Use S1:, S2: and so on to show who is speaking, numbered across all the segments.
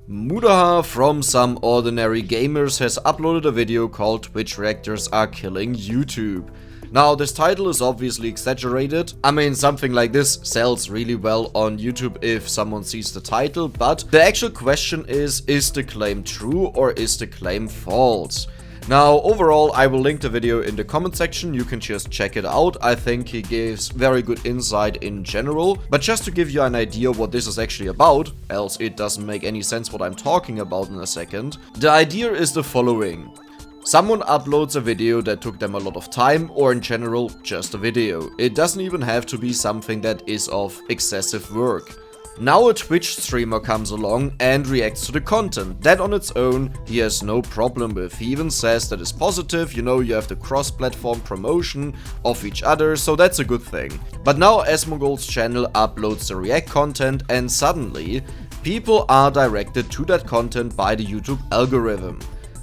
S1: Mudaha from Some Ordinary Gamers has uploaded a video called Twitch Reactors Are Killing YouTube. Now, this title is obviously exaggerated. I mean, something like this sells really well on YouTube if someone sees the title, but the actual question is the claim true or is the claim false? Now, overall, I will link the video in the comment section, you can just check it out. I think he gives very good insight in general, but just to give you an idea what this is actually about, else it doesn't make any sense what I'm talking about in a second. The idea is the following. Someone uploads a video that took them a lot of time, or in general, just a video. It doesn't even have to be something that is of excessive work. Now a Twitch streamer comes along and reacts to the content. That on its own, he has no problem with. He even says that is positive, you know, you have the cross-platform promotion of each other, so that's a good thing. But now Asmongold's channel uploads the React content and suddenly, people are directed to that content by the YouTube algorithm.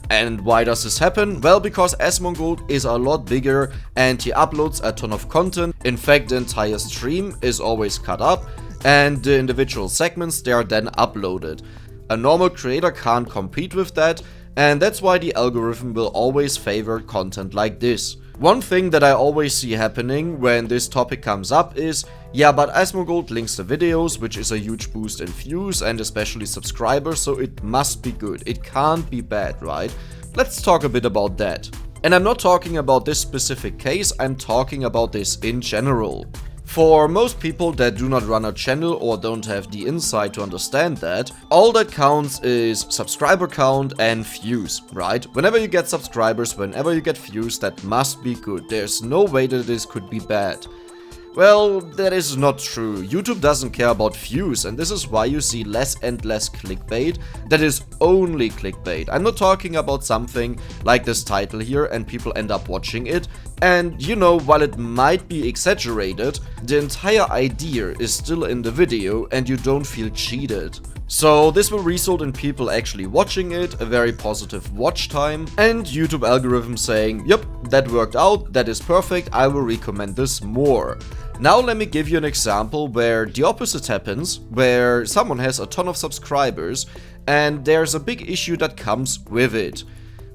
S1: And why does this happen? Well, because Asmongold is a lot bigger and he uploads a ton of content. In fact, the entire stream is always cut up and the individual segments, they are then uploaded. A normal creator can't compete with that, and that's why the algorithm will always favor content like this. One thing that I always see happening when this topic comes up is, yeah, but Asmongold links the videos, which is a huge boost in views and especially subscribers, so it must be good. It can't be bad, right? Let's talk a bit about that. And I'm not talking about this specific case, I'm talking about this in general. For most people that do not run a channel or don't have the insight to understand that, all that counts is subscriber count and views, right? Whenever you get subscribers, whenever you get views, that must be good. There's no way that this could be bad. Well, that is not true. YouTube doesn't care about views, and this is why you see less and less clickbait that is only clickbait. I'm not talking about something like this title here and people end up watching it. And you know, while it might be exaggerated, the entire idea is still in the video and you don't feel cheated. So this will result in people actually watching it, a very positive watch time, and YouTube algorithm saying, yep, that worked out, that is perfect, I will recommend this more. Now let me give you an example where the opposite happens, where someone has a ton of subscribers and there's a big issue that comes with it.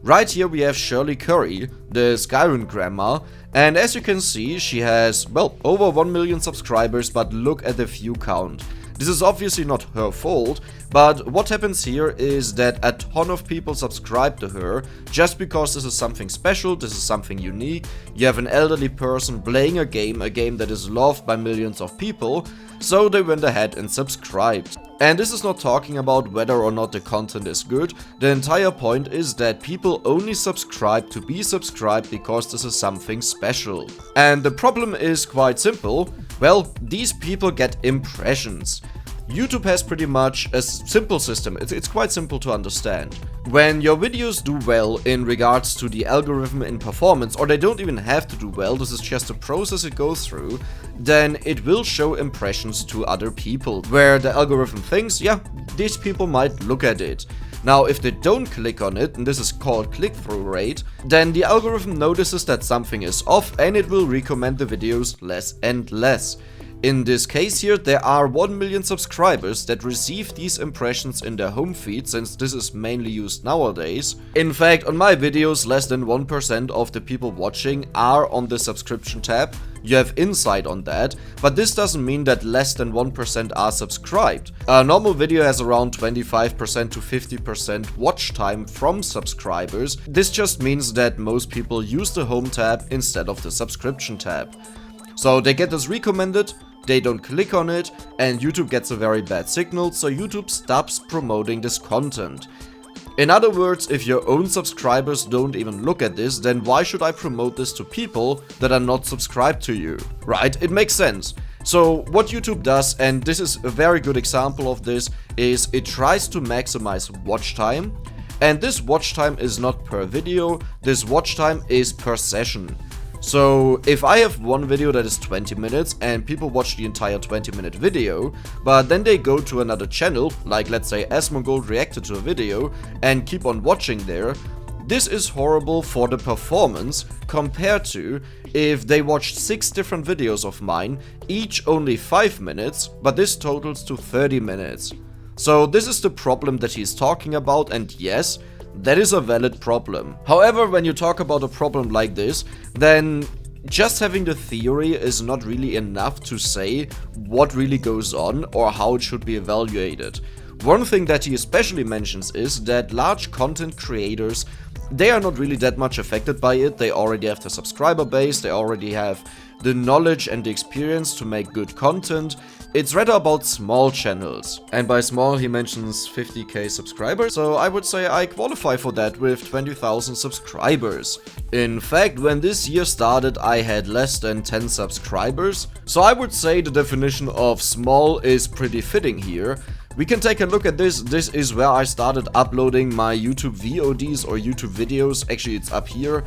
S1: Right here we have Shirley Curry, the Skyrim grandma, and as you can see she has, well, over 1 million subscribers, but look at the view count. This is obviously not her fault, but what happens here is that a ton of people subscribe to her just because this is something special, this is something unique. You have an elderly person playing a game that is loved by millions of people, so they went ahead and subscribed. And this is not talking about whether or not the content is good, the entire point is that people only subscribe to be subscribed because this is something special. And the problem is quite simple, well, these people get impressions. YouTube has pretty much a simple system, it's quite simple to understand. When your videos do well in regards to the algorithm in performance, or they don't even have to do well, this is just a process it goes through, then it will show impressions to other people, where the algorithm thinks, yeah, these people might look at it. Now, if they don't click on it, and this is called click-through rate, then the algorithm notices that something is off and it will recommend the videos less and less. In this case here, there are 1 million subscribers that receive these impressions in their home feed, since this is mainly used nowadays. In fact, on my videos, less than 1% of the people watching are on the subscription tab. You have insight on that, but this doesn't mean that less than 1% are subscribed. A normal video has around 25% to 50% watch time from subscribers. This just means that most people use the home tab instead of the subscription tab. So they get this recommended, they don't click on it, and YouTube gets a very bad signal, so YouTube stops promoting this content. In other words, if your own subscribers don't even look at this, then why should I promote this to people that are not subscribed to you? Right? It makes sense. So what YouTube does, and this is a very good example of this, is it tries to maximize watch time, and this watch time is not per video, this watch time is per session. So if I have one video that is 20 minutes and people watch the entire 20-minute video, but then they go to another channel, like let's say Asmongold reacted to a video, and keep on watching there, this is horrible for the performance compared to if they watched 6 different videos of mine, each only 5 minutes, but this totals to 30 minutes. So this is the problem that he's talking about, and yes, that is a valid problem. However, when you talk about a problem like this, then just having the theory is not really enough to say what really goes on or how it should be evaluated. One thing that he especially mentions is that large content creators, they are not really that much affected by it. They already have the subscriber base, they already have the knowledge and the experience to make good content. It's rather about small channels. And by small he mentions 50k subscribers, so I would say I qualify for that with 20,000 subscribers. In fact, when this year started I had less than 10 subscribers, so I would say the definition of small is pretty fitting here. We can take a look at this. This is where I started uploading my YouTube VODs or YouTube videos, actually it's up here,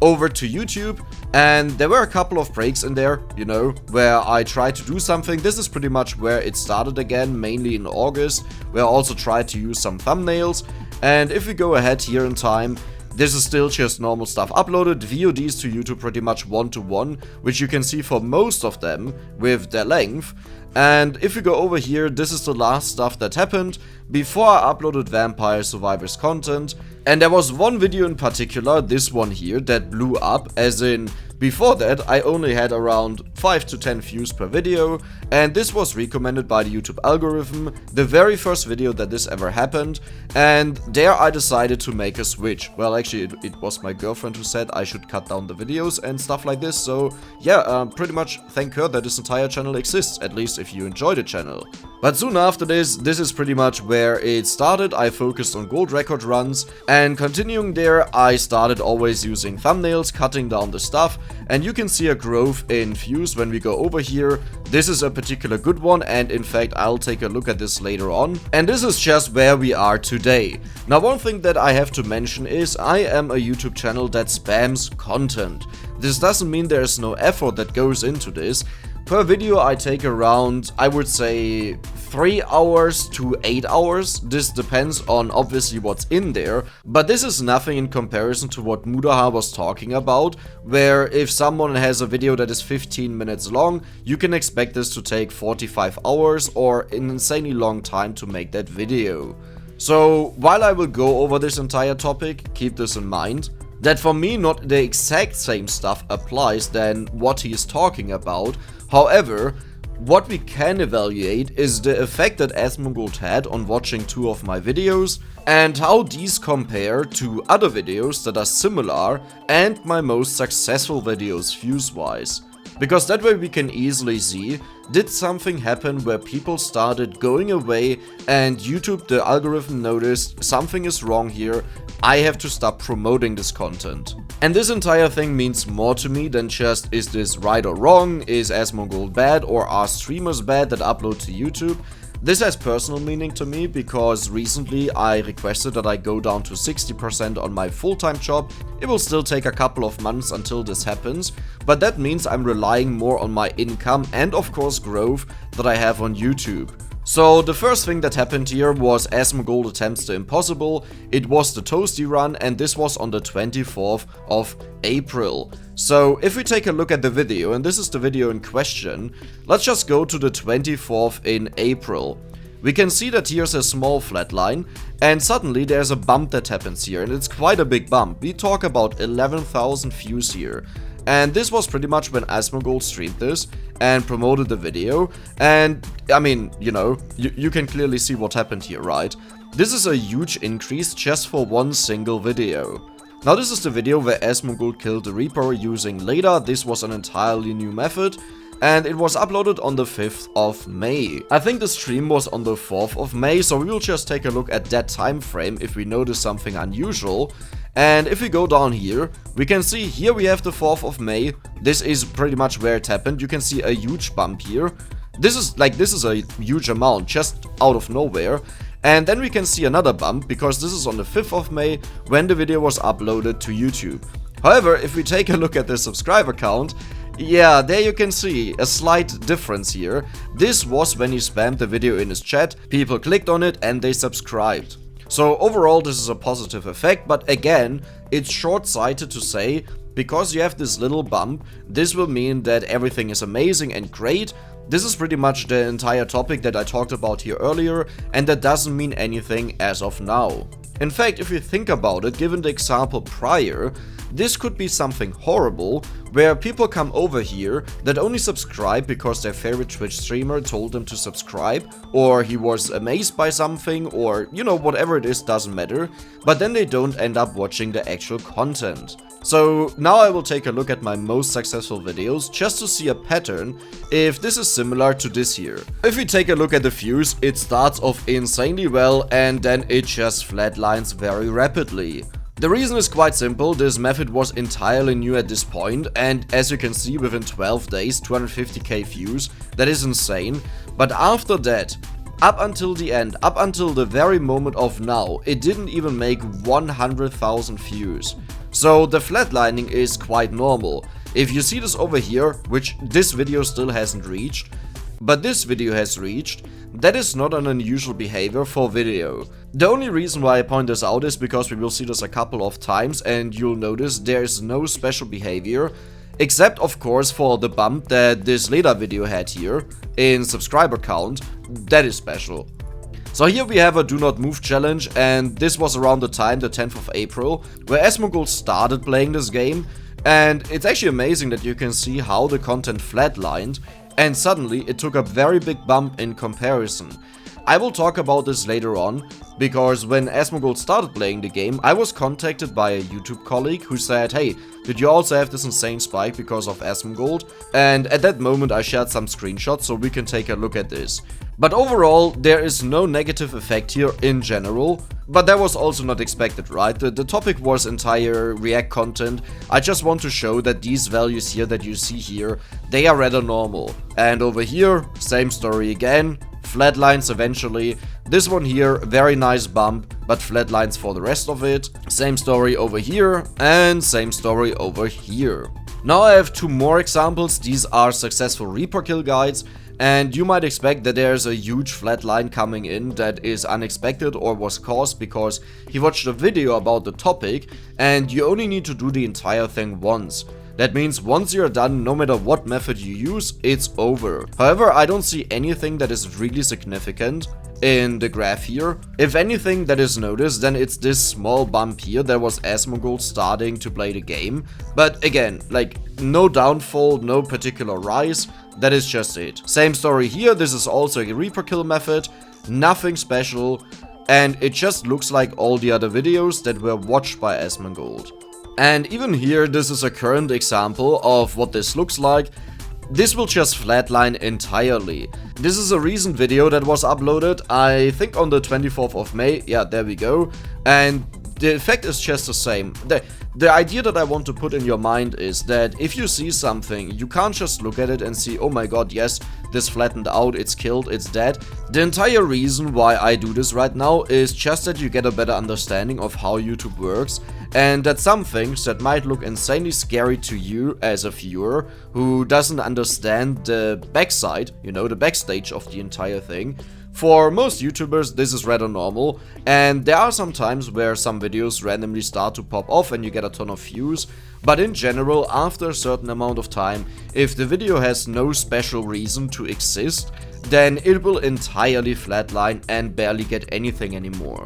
S1: over to YouTube, and there were a couple of breaks in there, you know, where I tried to do something. This is pretty much where it started again, mainly in August, where I also tried to use some thumbnails. And if we go ahead here in time, this is still just normal stuff uploaded, VODs to YouTube pretty much one-to-one, which you can see for most of them with their length. And if we go over here, this is the last stuff that happened before I uploaded Vampire Survivors content. And there was one video in particular, this one here, that blew up, as in, before that I only had around 5 to 10 views per video, and this was recommended by the YouTube algorithm, the very first video that this ever happened, and there I decided to make a switch. Well, actually it was my girlfriend who said I should cut down the videos and stuff like this, so yeah, pretty much thank her that this entire channel exists, at least if you enjoy the channel. But soon after this is pretty much where it started. I focused on gold record runs, and continuing there I started always using thumbnails, cutting down the stuff, and you can see a growth in views when we go over here. This is a particular good one, and in fact I'll take a look at this later on. And this is just where we are today. Now, one thing that I have to mention is I am a YouTube channel that spams content. This doesn't mean there's no effort that goes into this. Per video I take around, I would say, 3 hours to 8 hours. This depends on obviously what's in there, but this is nothing in comparison to what Mudaha was talking about, where if someone has a video that is 15 minutes long, you can expect this to take 45 hours or an insanely long time to make that video. So while I will go over this entire topic, keep this in mind, that for me not the exact same stuff applies than what he is talking about. However, what we can evaluate is the effect that Asmongold had on watching 2 of my videos, and how these compare to other videos that are similar and my most successful videos views-wise. Because that way we can easily see, did something happen where people started going away and YouTube, the algorithm, noticed something is wrong here, I have to stop promoting this content. And this entire thing means more to me than just, is this right or wrong, is Asmongold bad, or are streamers bad that upload to YouTube. This has personal meaning to me because recently I requested that I go down to 60% on my full-time job. It will still take a couple of months until this happens, but that means I'm relying more on my income and of course growth that I have on YouTube. So the first thing that happened here was Asmongold attempts the impossible. It was the Toasty run, and this was on the 24th of April. So if we take a look at the video, and this is the video in question, let's just go to the 24th in April. We can see that here's a small flat line, and suddenly there's a bump that happens here, and it's quite a big bump. We talk about 11,000 views here. And this was pretty much when Asmongold streamed this and promoted the video. And I mean, you know, you can clearly see what happened here, right? This is a huge increase just for one single video. Now this is the video where Asmongold killed the Reaper using Leda. This was an entirely new method, and it was uploaded on the 5th of May. I think the stream was on the 4th of May, so we will just take a look at that time frame if we notice something unusual. And if we go down here, we can see here we have the 4th of May. This is pretty much where it happened. You can see a huge bump here. This is a huge amount just out of nowhere. And then we can see another bump because this is on the 5th of May when the video was uploaded to YouTube. However, if we take a look at the subscriber count, yeah, there you can see a slight difference here. This was when he spammed the video in his chat, people clicked on it and they subscribed. So overall this is a positive effect, but again, it's short-sighted to say because you have this little bump, this will mean that everything is amazing and great. This is pretty much the entire topic that I talked about here earlier, and that doesn't mean anything as of now. In fact, if you think about it, given the example prior, this could be something horrible, where people come over here that only subscribe because their favorite Twitch streamer told them to subscribe, or he was amazed by something, or you know, whatever it is, doesn't matter, but then they don't end up watching the actual content. So now I will take a look at my most successful videos just to see a pattern if this is similar to this here. If we take a look at the views, it starts off insanely well and then it just flatlines very rapidly. The reason is quite simple. This method was entirely new at this point, and as you can see, within 12 days 250k views, that is insane. But after that, up until the end, up until the very moment of now, it didn't even make 100,000 views. So the flatlining is quite normal. If you see this over here, which this video still hasn't reached, but this video has reached, that is not an unusual behavior for video. The only reason why I point this out is because we will see this a couple of times and you'll notice there is no special behavior, except of course for the bump that this later video had here in subscriber count. That is special. So here we have a do not move challenge, and this was around the time, the 10th of April, where Asmongold started playing this game, and it's actually amazing that you can see how the content flatlined, and suddenly it took a very big bump in comparison. I will talk about this later on, because when Asmongold started playing the game, I was contacted by a YouTube colleague who said, hey, did you also have this insane spike because of Asmongold? And at that moment I shared some screenshots so we can take a look at this. But overall, there is no negative effect here in general, but that was also not expected, right? The topic was entire React content. I just want to show that these values here that you see here, they are rather normal. And over here, same story again, flatlines eventually. This one here, very nice bump, but flatlines for the rest of it. Same story over here, and same story over here. Now I have two more examples. These are successful Reaper kill guides. And you might expect that there's a huge flatline coming in that is unexpected or was caused because he watched a video about the topic, and you only need to do the entire thing once. That means once you're done, no matter what method you use, it's over. However, I don't see anything that is really significant in the graph here. If anything that is noticed, then it's this small bump here that was Asmongold starting to play the game. But again, like, no downfall, no particular rise. That is just it. Same story here, this is also a Reaper kill method, nothing special, and it just looks like all the other videos that were watched by Asmongold. And even here, this is a current example of what this looks like. This will just flatline entirely. This is a recent video that was uploaded, I think on the 24th of May, yeah, there we go, and the effect is just the same. The idea that I want to put in your mind is that if you see something, you can't just look at it and see, oh my god, yes, this flattened out, it's killed, it's dead. The entire reason why I do this right now is just that you get a better understanding of how YouTube works, and that some things that might look insanely scary to you as a viewer who doesn't understand the backside, you know, the backstage of the entire thing. For most YouTubers, this is rather normal, and there are some times where some videos randomly start to pop off and you get a ton of views, but in general, after a certain amount of time, if the video has no special reason to exist, then it will entirely flatline and barely get anything anymore.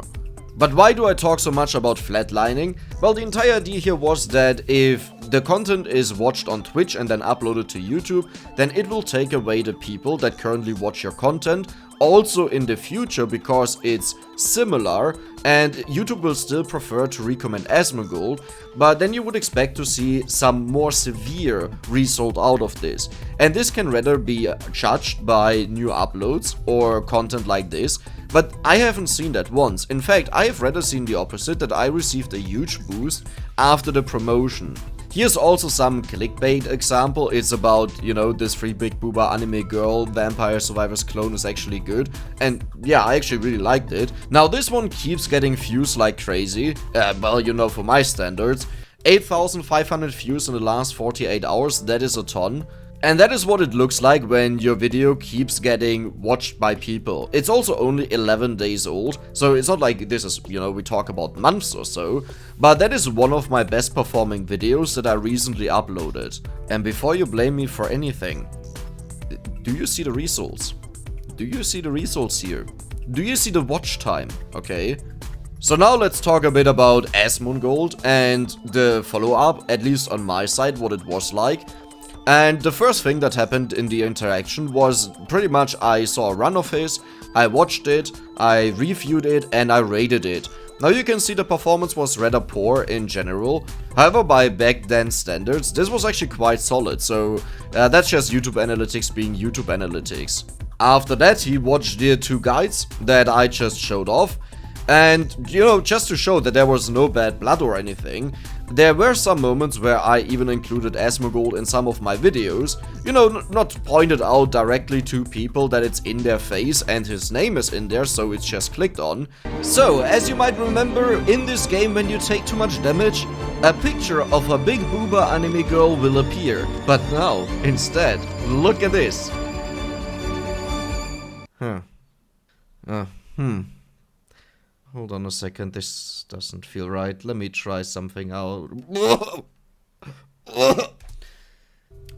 S1: But why do I talk so much about flatlining? Well, the entire idea here was that if the content is watched on Twitch and then uploaded to YouTube, then it will take away the people that currently watch your content, also in the future, because it's similar and YouTube will still prefer to recommend Asmongold, but then you would expect to see some more severe result out of this. And this can rather be judged by new uploads or content like this, but I haven't seen that once. In fact, I have rather seen the opposite, that I received a huge boost after the promotion. Here's also some clickbait example. It's about, you know, this free big booba anime girl Vampire Survivors clone is actually good. And yeah, I actually really liked it. Now this one keeps getting views like crazy. Well, you know, for my standards. 8,500 views in the last 48 hours, that is a ton. And that is what it looks like when your video keeps getting watched by people. It's also only 11 days old, so it's not like this is, we talk about months or so, but that is one of my best performing videos that I recently uploaded. And before you blame me for anything, do you see the results? Do you see the results here? Do you see the watch time? Okay. So now let's talk a bit about Asmongold and the follow-up, at least on my side, what it was like. And the first thing that happened in the interaction was pretty much I saw a run of his, I watched it, I reviewed it, and I rated it. Now you can see the performance was rather poor in general, however by back then standards this was actually quite solid, so that's just YouTube Analytics being YouTube Analytics. After that he watched the 2 guides that I just showed off, and just to show that there was no bad blood or anything, there were some moments where I even included Asmongold in some of my videos, not pointed out directly to people that it's in their face and his name is in there, so it's just clicked on. So, as you might remember, in this game when you take too much damage, a picture of a big booba anime girl will appear. But now, instead, look at this. Hold on a second, this doesn't feel right. Let me try something out.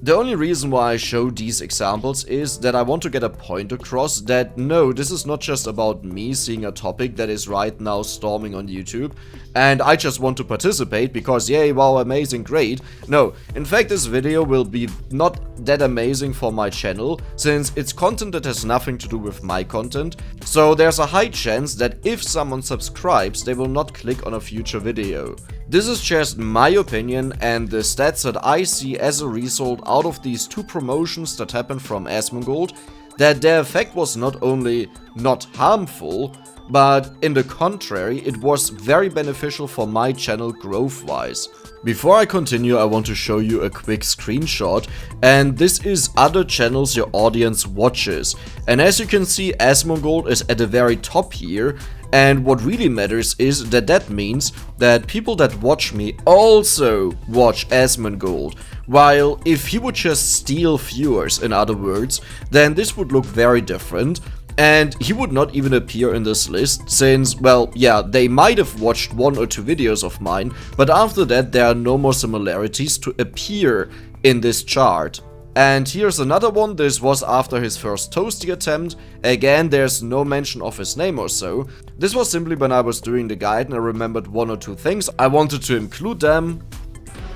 S1: The only reason why I show these examples is that I want to get a point across that no, this is not just about me seeing a topic that is right now storming on YouTube and I just want to participate because yay, wow, amazing, great. No, in fact this video will be not that amazing for my channel since it's content that has nothing to do with my content. So there's a high chance that if someone subscribes, they will not click on a future video. This is just my opinion and the stats that I see as a result out of these 2 promotions that happened from Asmongold, that their effect was not only not harmful, but in the contrary, it was very beneficial for my channel growth-wise. Before I continue, I want to show you a quick screenshot, and this is other channels your audience watches. And as you can see, Asmongold is at the very top here, and what really matters is that that means that people that watch me also watch Asmongold. While if he would just steal viewers, in other words, then this would look very different. And he would not even appear in this list, since, well, yeah, they might have watched 1 or 2 videos of mine, but after that there are no more similarities to appear in this chart. And here's another one, this was after his first toasty attempt. Again, there's no mention of his name or so. This was simply when I was doing the guide and I remembered 1 or 2 things, I wanted to include them.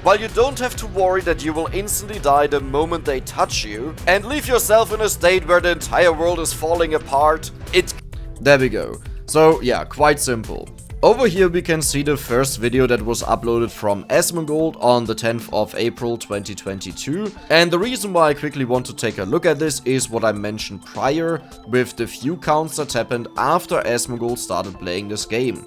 S1: While you don't have to worry that you will instantly die the moment they touch you, and leave yourself in a state where the entire world is falling apart, There we go. So yeah, quite simple. Over here we can see the first video that was uploaded from Asmongold on the 10th of April 2022. And the reason why I quickly want to take a look at this is what I mentioned prior with the view counts that happened after Asmongold started playing this game.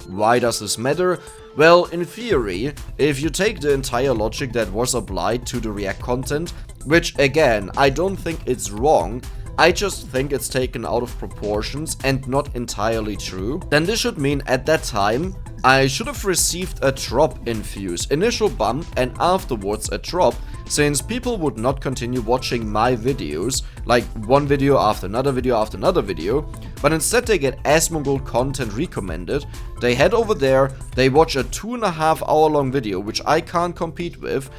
S1: Why does this matter? Well, in theory, if you take the entire logic that was applied to the React content, which again, I don't think it's wrong, I just think it's taken out of proportions and not entirely true, then this should mean at that time, I should have received a drop in views, initial bump and afterwards a drop, since people would not continue watching my videos, like one video after another video after another video, but instead they get Asmongold content recommended, they head over there, they watch a 2.5 hour long video, which I can't compete with,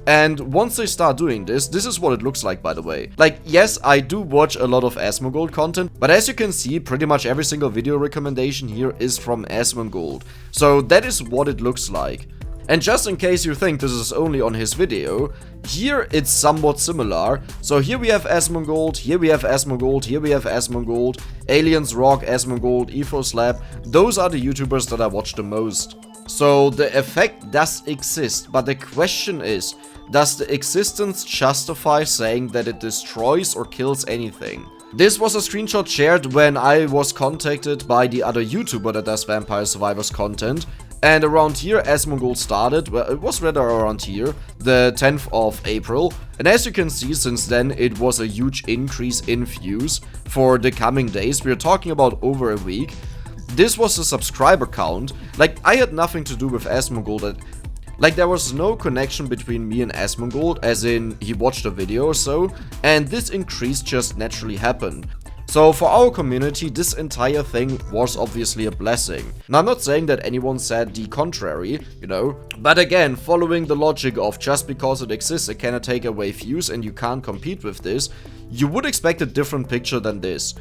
S1: and once they start doing this, this is what it looks like, by the way. Like, yes, I do watch a lot of Asmongold content, but as you can see, pretty much every single video recommendation here is from Asmongold. So that is what it looks like. And just in case you think this is only on his video, here it's somewhat similar. So here we have Asmongold, here we have Asmongold, here we have Asmongold, Aliens Rock, Asmongold, EfoSlap. Those are the YouTubers that I watch the most. So the effect does exist, but the question is, does the existence justify saying that it destroys or kills anything? This was a screenshot shared when I was contacted by the other YouTuber that does Vampire Survivors content. And around here, Asmongold started, well, it was rather around here, the 10th of April. And as you can see, since then, it was a huge increase in views for the coming days. We're talking about over a week. This was a subscriber count. Like, I had nothing to do with Asmongold. Like, there was no connection between me and Asmongold, as in he watched a video or so, and this increase just naturally happened. So for our community, this entire thing was obviously a blessing. Now, I'm not saying that anyone said the contrary, you know, but again, following the logic of just because it exists, it cannot take away views and you can't compete with this, you would expect a different picture than this.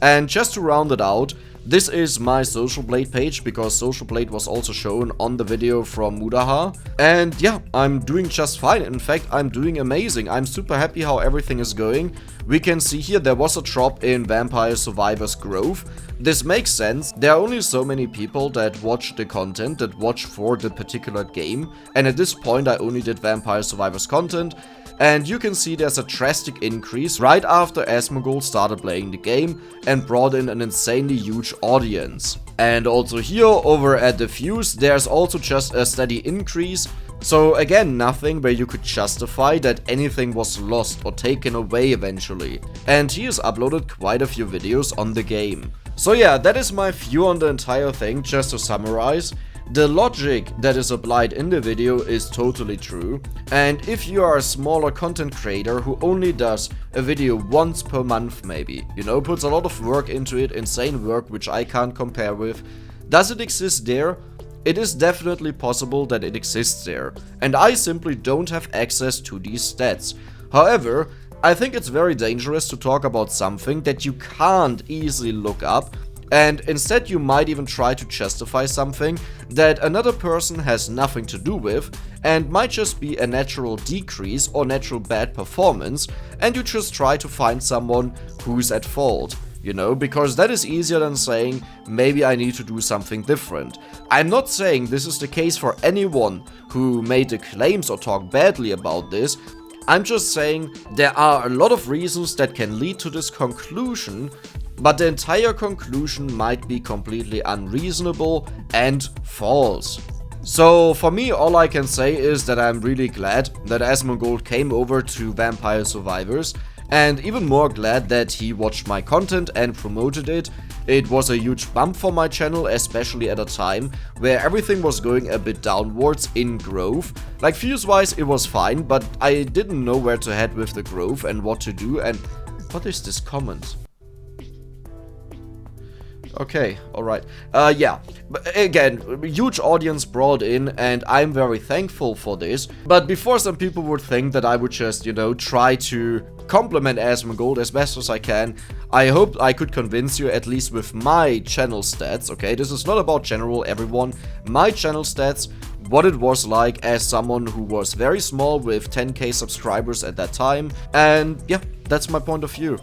S1: And just to round it out, this is my Social Blade page, because Social Blade was also shown on the video from Mudaha. And yeah, I'm doing just fine. In fact, I'm doing amazing. I'm super happy how everything is going. We can see here there was a drop in Vampire Survivors growth. This makes sense. There are only so many people that watch the content, that watch for the particular game. And at this point, I only did Vampire Survivors content. And you can see there's a drastic increase right after Asmongold started playing the game and brought in an insanely huge audience. And also here over at the views, there's also just a steady increase. So again, nothing where you could justify that anything was lost or taken away eventually. And he has uploaded quite a few videos on the game. So yeah, that is my view on the entire thing, just to summarize. The logic that is applied in the video is totally true, and if you are a smaller content creator who only does a video once per month maybe, you know, puts a lot of work into it, insane work which I can't compare with, does it exist there? It is definitely possible that it exists there, and I simply don't have access to these stats. However, I think it's very dangerous to talk about something that you can't easily look up, and instead you might even try to justify something that another person has nothing to do with and might just be a natural decrease or natural bad performance, and you just try to find someone who's at fault, you know, because that is easier than saying maybe I need to do something different. I'm not saying this is the case for anyone who made the claims or talk badly about this. I'm just saying there are a lot of reasons that can lead to this conclusion, but the entire conclusion might be completely unreasonable and false. So for me, all I can say is that I'm really glad that Asmongold came over to Vampire Survivors, and even more glad that he watched my content and promoted it. It was a huge bump for my channel, especially at a time where everything was going a bit downwards in growth. Like, views wise it was fine, but I didn't know where to head with the growth and what to do. And what is this comment? Okay, alright. Yeah, but again, huge audience brought in, and I'm very thankful for this. But before some people would think that I would just, you know, try to compliment Asmongold as best as I can, I hope I could convince you, at least with my channel stats, okay? This is not about general everyone. My channel stats, what it was like as someone who was very small with 10k subscribers at that time. And yeah, that's my point of view.